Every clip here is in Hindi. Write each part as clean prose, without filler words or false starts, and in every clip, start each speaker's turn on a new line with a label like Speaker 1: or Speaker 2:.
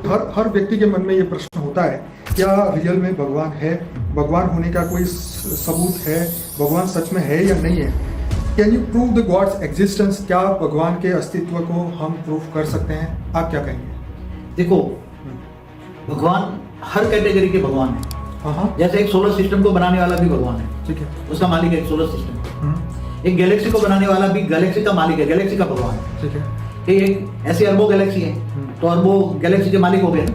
Speaker 1: हर हर व्यक्ति के मन में ये प्रश्न होता है, क्या रियल में भगवान है? भगवान होने का कोई सबूत है? भगवान सच में है या नहीं है? Can you prove the gods existence? क्या भगवान के अस्तित्व को हम प्रूव कर सकते हैं? आप क्या कहेंगे?
Speaker 2: देखो, भगवान हर कैटेगरी के भगवान है।
Speaker 1: हाँ,
Speaker 2: जैसे एक सोलर सिस्टम को बनाने वाला भी भगवान है,
Speaker 1: ठीक है।
Speaker 2: उसका मालिक है एक सोलर सिस्टम। एक गैलेक्सी को बनाने वाला भी गैलेक्सी का मालिक है, गैलेक्सी का भगवान है,
Speaker 1: ठीक है।
Speaker 2: कि एक ऐसी अरबों गैलेक्सी है, तो अरबों गैलेक्सी के मालिक हो गए ना।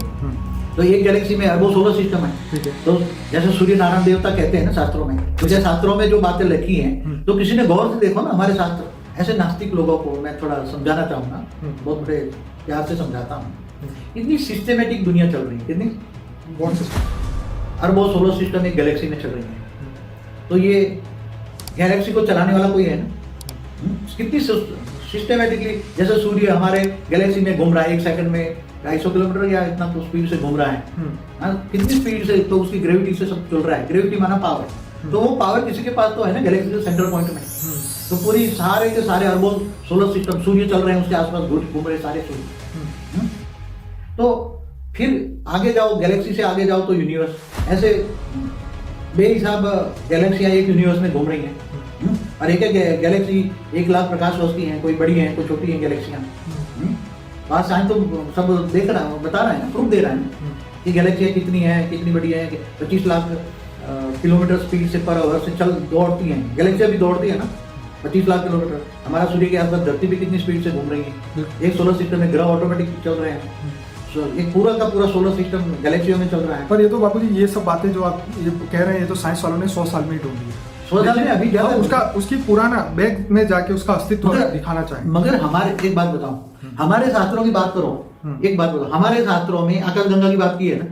Speaker 2: तो एक गैलेक्सी में अरबों सोलर सिस्टम है,
Speaker 1: ठीक है।
Speaker 2: तो जैसे सूर्य नारायण देवता कहते हैं ना शास्त्रों में, तो जैसे शास्त्रों में जो बातें लिखी हैं, तो किसी ने गौर से देखो ना हमारे शास्त्र। ऐसे नास्तिक लोगों को मैं थोड़ा समझाना चाहूंगा, बहुत बड़े प्यार से समझाता हूँ। इतनी सिस्टमेटिक दुनिया चल रही है, कितनी
Speaker 1: कौन सा?
Speaker 2: अरबों सोलर सिस्टम एक गैलेक्सी में चल रही है, तो ये गैलेक्सी को चलाने वाला कोई है ना। कितनी सिस्टमेटिकली, जैसे सूर्य हमारे गैलेक्सी में घूम रहा है, एक सेकंड में 250 किलोमीटर या इतना तो स्पीड से घूम रहा है। कितनी स्पीड से, तो उसकी ग्रेविटी से सब चल रहा है। ग्रेविटी माना पावर, तो वो पावर किसी के पास तो है ना गैलेक्सी के सेंटर पॉइंट में। तो पूरी सारे के सारे अरबों सोलर सिस्टम, सूर्य चल रहे हैं, उसके आसपास घूम रहे सारे सूर्य। तो फिर आगे जाओ, गैलेक्सी से आगे जाओ तो यूनिवर्स। ऐसे बेहिसाब गैलेक्सियां एक यूनिवर्स में घूम रही हैं, और एक एक गैलेक्सी 1 लाख प्रकाश वर्ष की है, कोई बड़ी है कोई छोटी है गैलेक्सियां। बात साइंस तो सब देख रहा है, बता रहा है ना, प्रूफ दे रहा है ना कि गैलेक्सियां कितनी है, कितनी बड़ी है। 25 लाख किलोमीटर स्पीड से पर आवर से चल दौड़ती हैं गैलेक्सियां, भी दौड़ती है ना 25 लाख किलोमीटर। हमारा सूर्य के आसपास धरती भी कितनी स्पीड से घूम रही है। एक सोलर सिस्टम में ग्रह ऑटोमेटिक चल रहे हैं, एक पूरा का पूरा सोलर सिस्टम गैलेक्सियों में चल रहा है।
Speaker 1: पर ये तो बापूजी, ये सब बातें जो आप ये कह रहे हैं, ये तो साइंस वालों ने 100 साल में ही ढूंढ ली है।
Speaker 2: 100 साल में अभी ज्यादा
Speaker 1: उसकी पुराना बैग में जाके उसका अस्तित्व दिखाना चाहिए।
Speaker 2: मगर हमारे, एक बात बताओ, हमारे शास्त्रों की बात करो, एक बात बताओ, हमारे शास्त्रों में आकाशगंगा की बात की है ना,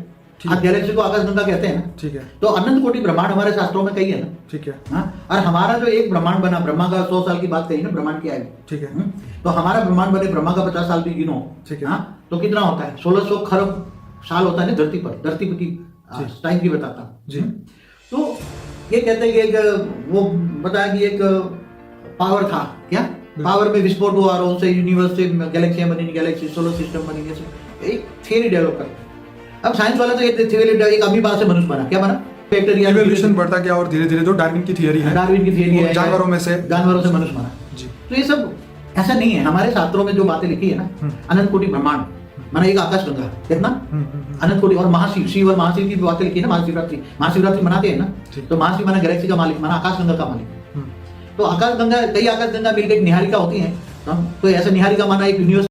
Speaker 2: आप गैलेक्सी को आकाशगंगा कहते हैं ना, ठीक है। तो अनंत कोटि ब्रह्मांड हमारे शास्त्रों में कही है ना, ठीक है। और हमारा जो एक ब्रह्मांड बना, ब्रह्मा का 100 साल की बात कही ना, ब्रह्मांड की आयु, ठीक है। तो हमारा ब्रह्मांड बने, ब्रह्मा का 50 साल भी गिनो, ठीक है, तो कितना होता है? 1600 खरब साल होता है ना धरती पर। धरती की टाइम की बताता हूँ जी। तो ये कहते हैं कि एक वो बताया कि एक पावर था, क्या पावर में विस्फोट हुआ और उससे यूनिवर्स से गैलेक्सियां बनी, गैलेक्सी सोलर सिस्टम बनी, एक थियरी डेवलप करते। अब साइंस वाला तो एक थियरी, एक अमीबा से मनुष्य बना, क्या बना?
Speaker 1: इवोल्यूशन बढ़ता गया और धीरे धीरे जो डार्विन की थियरी है,
Speaker 2: डार्विन की थियरी है,
Speaker 1: जानवरों से
Speaker 2: मनुष्य बना जी। तो ये सब ऐसा नहीं है। हमारे शास्त्रों में जो बातें लिखी है ना, अनंत कोटि ब्रह्मांड माना एक आकाशगंगा, कितना अनंत कोटि, और महाशिव, शिव और महाशिव की बातें लिखी है ना। महाशिवरात्रि मनाते हैं ना, तो महाशिव माना गैलेक्सी का मालिक, माना आकाशगंगा का मालिक। तो आकाशगंगा, कई आकाशगंगा मिलकर एक निहारिका होती है, तो ऐसा निहारिका माना एक यूनिवर्स